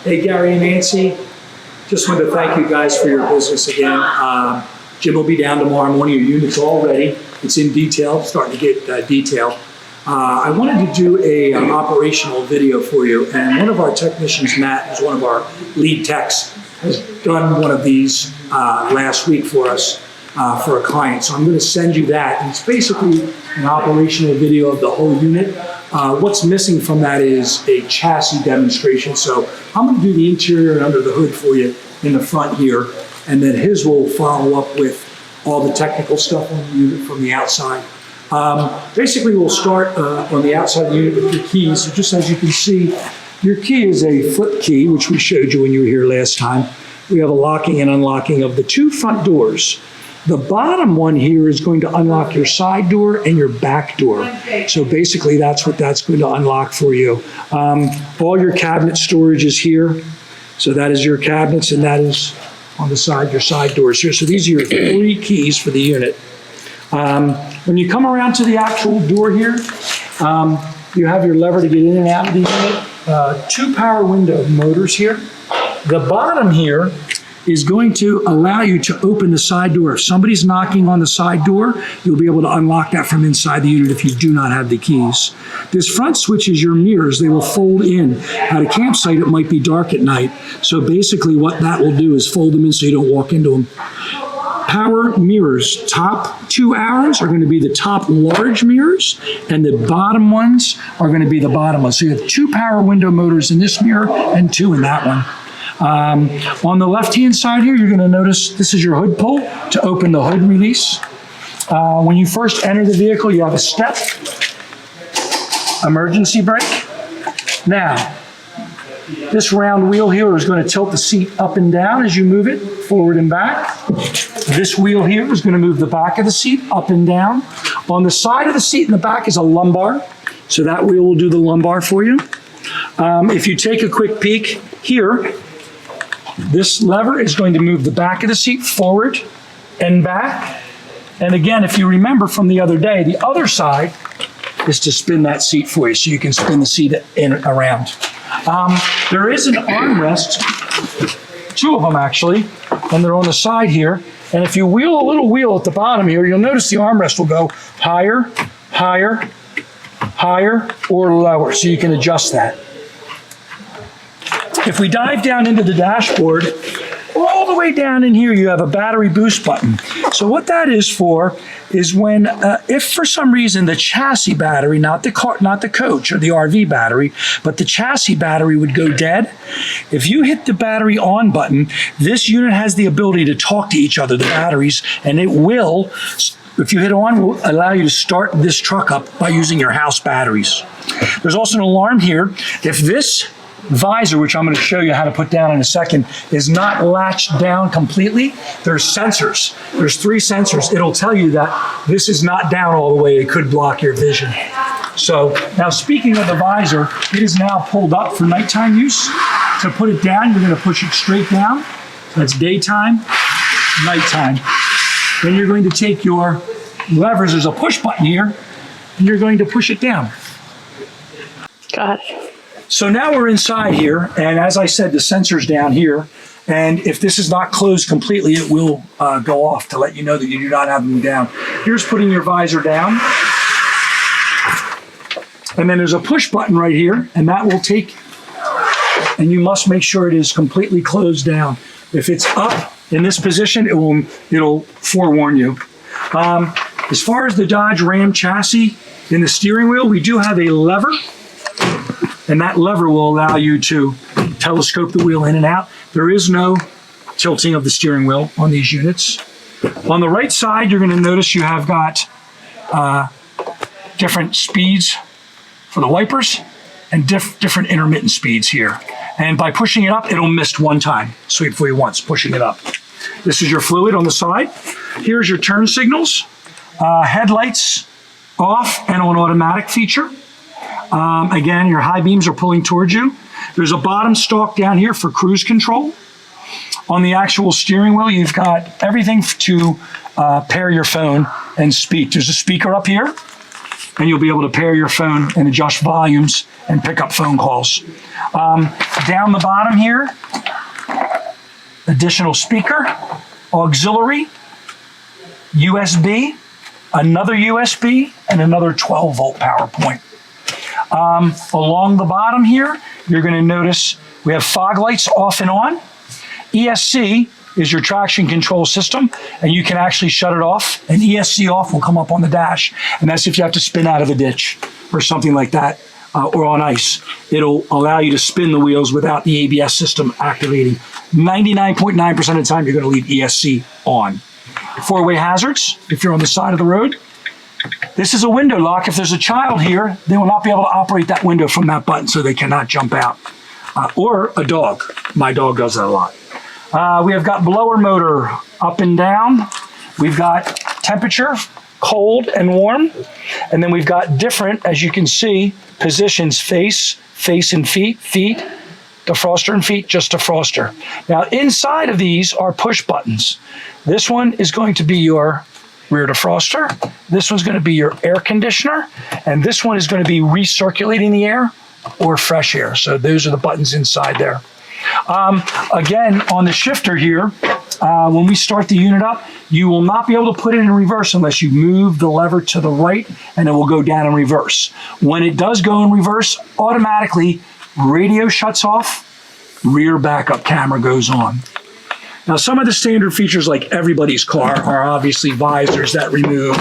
Hey, Gary and Nancy, just wanted to thank you guys for your business again. Jim will be down tomorrow morning. Your unit's all ready. It's in detail, starting to get detailed. I wanted to do an operational video for you, and one of our technicians, Matt, who's one of our lead techs, has done one of these last week for us for a client. So I'm going to send you that. And it's basically an operational video of the whole unit. What's missing from that is a chassis demonstration. So I'm going to do the interior and under the hood for you in the front here, and then his will follow up with all the technical stuff on the unit from the outside. Basically, we'll start on the outside of the unit with your keys. So just as you can see, your key is a flip key, which we showed you when you were here last time. We have a locking and unlocking of the two front doors. The bottom one here is going to unlock your side door and your back door. So basically, that's what that's going to unlock for you. All your cabinet storage is here. So that is your cabinets, and that is on the side, your side doors here. So these are your 3 keys for the unit. When you come around to the actual door here, you have your lever to get in and out of the unit. 2 power window motors here. The bottom here is going to allow you to open the side door. If somebody's knocking on the side door, you'll be able to unlock that from inside the unit if you do not have the keys. This front switch is your mirrors. They will fold in. At a campsite, it might be dark at night. So basically what that will do is fold them in so you don't walk into them. Power mirrors, top 2 arrows are going to be the top large mirrors, and the bottom ones are going to be the bottom ones. So you have 2 power window motors in this mirror and 2 in that one. On the left-hand side here, you're going to notice this is your hood pull to open the hood release. When you first enter the vehicle, you have a step, emergency brake. Now, this round wheel here is going to tilt the seat up and down as you move it forward and back. This wheel here is going to move the back of the seat up and down. On the side of the seat in the back is a lumbar. So that wheel will do the lumbar for you. If you take a quick peek here, this lever is going to move the back of the seat forward and back. And again, if you remember from the other day, the other side is to spin that seat for you so you can spin the seat in around. There is an armrest, 2 of them actually, and they're on the side here. And if you wheel a little wheel at the bottom here, you'll notice the armrest will go higher, higher, higher, or lower, so you can adjust that. If we dive down into the dashboard, all the way down in here, you have a battery boost button. So what that is for is when, if for some reason the chassis battery, not the coach or the RV battery, but the chassis battery would go dead, if you hit the battery on button, this unit has the ability to talk to each other, the batteries, and it will, if you hit on, will allow you to start this truck up by using your house batteries. There's also an alarm here. If this visor, which I'm going to show you how to put down in a second, is not latched down completely, there's sensors. There's 3 sensors. It'll tell you that this is not down all the way. It could block your vision. So now speaking of the visor, it is now pulled up for nighttime use. To put it down, you're going to push it straight down. That's daytime, nighttime. Then you're going to take your levers. There's a push button here, and you're going to push it down. Got it. So now we're inside here, and as I said, the sensor's down here, and if this is not closed completely, it will go off to let you know that you do not have them down. Here's putting your visor down, and then there's a push button right here, and that will take, and you must make sure it is completely closed down. If it's up in this position, it'll forewarn you. As far as the Dodge Ram chassis in the steering wheel, we do have a lever, and that lever will allow you to telescope the wheel in and out. There is no tilting of the steering wheel on these units. On the right side, you're going to notice you have got different speeds for the wipers and different intermittent speeds here. And by pushing it up, it'll mist one time. Sweep for you once, pushing it up. This is your fluid on the side. Here's your turn signals. Headlights off and on automatic feature. Again, your high beams are pulling towards you. There's a bottom stalk down here for cruise control. On the actual steering wheel, you've got everything to pair your phone and speak. There's a speaker up here, and you'll be able to pair your phone and adjust volumes and pick up phone calls. Down the bottom here, additional speaker, auxiliary, USB, another USB, and another 12-volt power point. Along the bottom here, you're going to notice we have fog lights off and on. ESC is your traction control system, and you can actually shut it off, and ESC off will come up on the dash, and that's if you have to spin out of a ditch or something like that, or on ice. It'll allow you to spin the wheels without the ABS system activating. 99.9% of the time, you're going to leave ESC on. Four-way hazards, if you're on the side of the road. This is a window lock. If there's a child here, they will not be able to operate that window from that button, so they cannot jump out. Or a dog. My dog does that a lot. We have got blower motor up and down. We've got temperature, cold and warm. And then we've got different, as you can see, positions, face and feet, defroster and feet, just defroster. Now inside of these are push buttons. This one is going to be your rear defroster. This one's going to be your air conditioner. And this one is going to be recirculating the air or fresh air. So those are the buttons inside there. Again, on the shifter here, when we start the unit up, you will not be able to put it in reverse unless you move the lever to the right, and it will go down in reverse. When it does go in reverse, automatically radio shuts off, rear backup camera goes on. Now, some of the standard features, like everybody's car, are obviously visors that remove,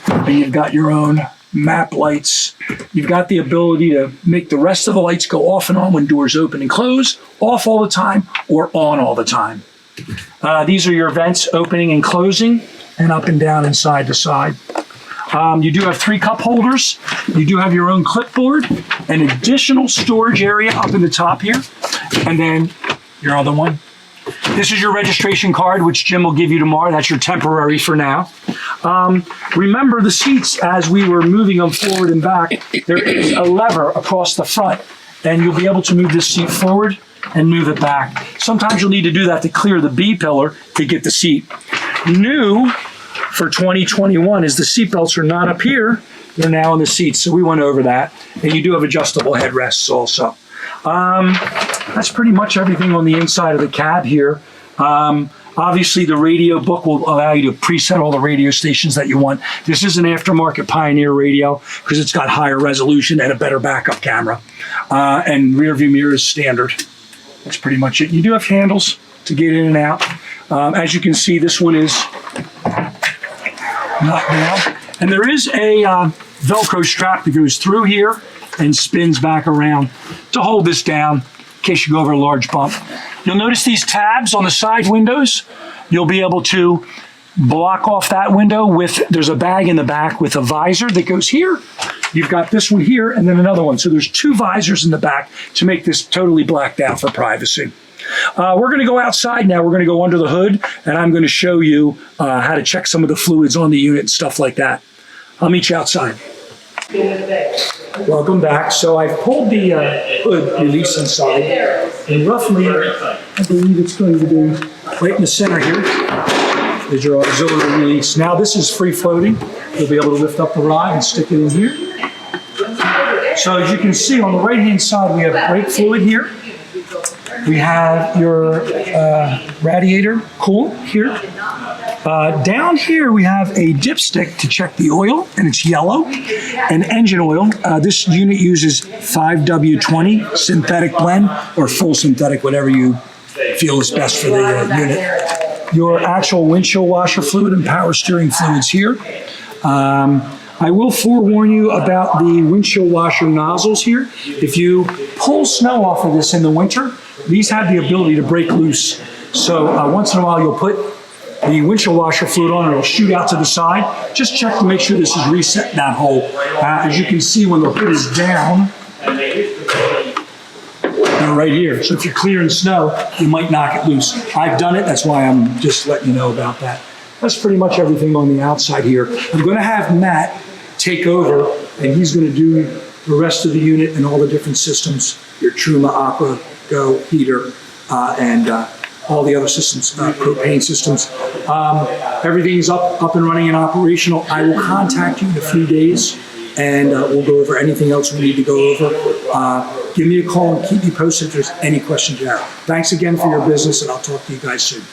and you've got your own map lights. You've got the ability to make the rest of the lights go off and on when doors open and close, off all the time, or on all the time. These are your vents opening and closing, and up and down and side to side. You do have 3 cup holders. You do have your own clipboard, an additional storage area up in the top here, and then your other one. This is your registration card, which Jim will give you tomorrow. That's your temporary for now. Remember the seats, as we were moving them forward and back, there is a lever across the front, and you'll be able to move this seat forward and move it back. Sometimes you'll need to do that to clear the B pillar to get the seat. New for 2021 is the seat belts are not up here. They're now in the seats, so we went over that. And you do have adjustable headrests also. That's pretty much everything on the inside of the cab here. Obviously, the radio book will allow you to preset all the radio stations that you want. This is an aftermarket Pioneer radio because it's got higher resolution and a better backup camera. And rear view mirror is standard. That's pretty much it. You do have handles to get in and out. As you can see, this one is not down. And there is a Velcro strap that goes through here and spins back around to hold this down in case you go over a large bump. You'll notice these tabs on the side windows. You'll be able to block off that window with, there's a bag in the back with a visor that goes here. You've got this one here and then another one. So there's 2 visors in the back to make this totally blacked out for privacy. We're going to go outside now. We're going to go under the hood, and I'm going to show you how to check some of the fluids on the unit and stuff like that. I'll meet you outside. Welcome back. So I've pulled the hood release inside, and roughly, I believe it's going to be right in the center here is your auxiliary release. Now this is free floating. You'll be able to lift up the rod and stick it in here. So as you can see on the right hand side, we have brake fluid here. We have your radiator coolant here. Down here we have a dipstick to check the oil, and it's yellow, and engine oil. This unit uses 5W20 synthetic blend or full synthetic, whatever you feel is best for the unit. Your actual windshield washer fluid and power steering fluids here. I will forewarn you about the windshield washer nozzles here. If you pull snow off of this in the winter, these have the ability to break loose. So once in a while you'll put the windshield washer fluid on and it'll shoot out to the side. Just check to make sure this is reset in that hole. As you can see, when the hood is down, they're right here. So if you're clearing snow, you might knock it loose. I've done it, that's why I'm just letting you know about that. That's pretty much everything on the outside here. I'm going to have Matt take over, and he's going to do the rest of the unit and all the different systems, your Truma, Aqua, Go, heater, and all the other systems, propane systems. Everything's up and running and operational. I will contact you in a few days, and we'll go over anything else we need to go over. Give me a call and keep me posted if there's any questions you have. Thanks again for your business, and I'll talk to you guys soon.